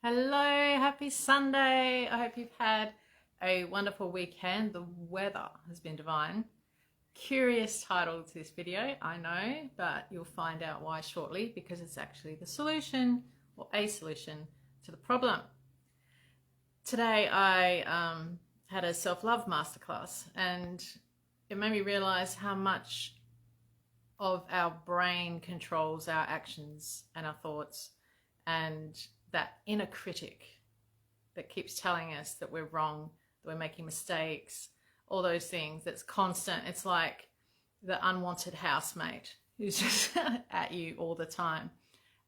Hello, happy Sunday. I hope you've had a wonderful weekend. The weather has been divine. Curious title to this video, I know, but you'll find out why shortly, because it's actually the solution or a solution to the problem. Today I had a self-love masterclass, and it made me realize how much of our brain controls our actions and our thoughts, and that inner critic that keeps telling us that we're wrong, that we're making mistakes, all those things. That's constant. It's like the unwanted housemate who's just at you all the time.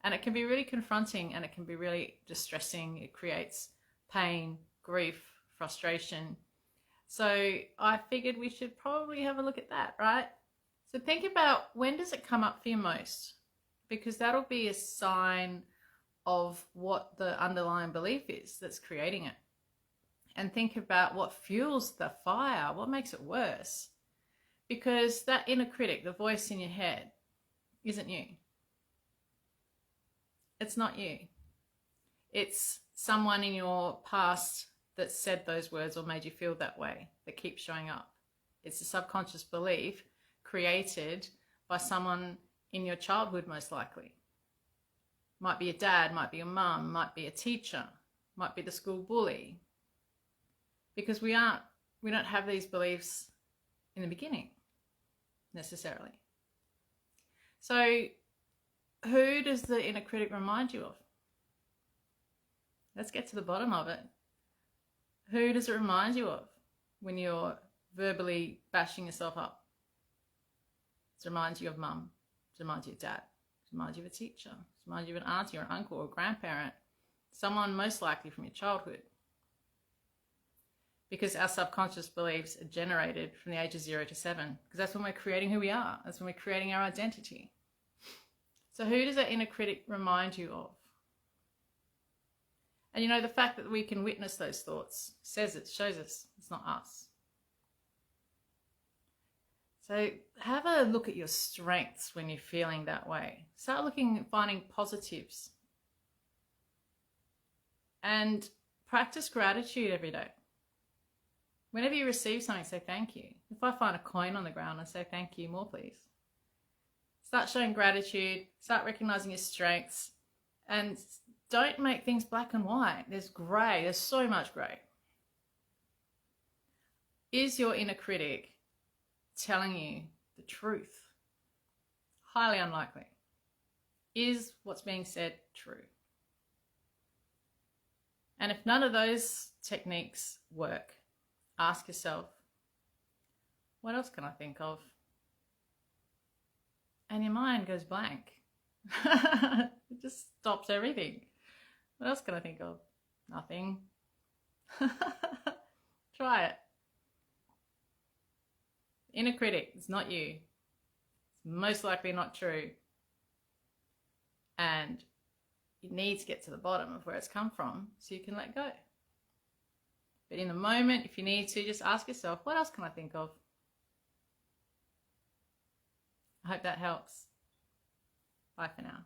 And it can be really confronting, and it can be really distressing. It creates pain, grief, frustration. So I figured we should probably have a look at that, right? So think about, when does it come up for you most? Because that'll be a sign of what the underlying belief is that's creating it. And think about what fuels the fire, what makes it worse. Because that inner critic, the voice in your head, isn't you. It's not you. It's someone in your past that said those words or made you feel that way that keeps showing up. It's a subconscious belief created by someone in your childhood, most likely. Might be a dad, might be your mum, might be a teacher, might be the school bully. Because we don't have these beliefs in the beginning, necessarily. So who does the inner critic remind you of? Let's get to the bottom of it. Who does it remind you of when you're verbally bashing yourself up? It reminds you of mum. It reminds you of dad. It reminds you of a teacher. It reminds you of an auntie or an uncle or a grandparent. Someone most likely from your childhood. Because our subconscious beliefs are generated from the age of 0 to 7. Because that's when we're creating who we are. That's when we're creating our identity. So who does that inner critic remind you of? And you know, the fact that we can witness those thoughts shows us it's not us. So have a look at your strengths when you're feeling that way. Start finding positives. And practice gratitude every day. Whenever you receive something, say thank you. If I find a coin on the ground, I say thank you, more please. Start showing gratitude. Start recognizing your strengths. And don't make things black and white. There's grey. There's so much grey. Is your inner critic telling you the truth? Highly unlikely. Is what's being said true? And if none of those techniques work, ask yourself, what else can I think of? And your mind goes blank. It just stops everything. What else can I think of? Nothing. Try it. Inner critic, it's not you. It's most likely not true. And you need to get to the bottom of where it's come from so you can let go. But in the moment, if you need to, just ask yourself, what else can I think of? I hope that helps. Bye for now.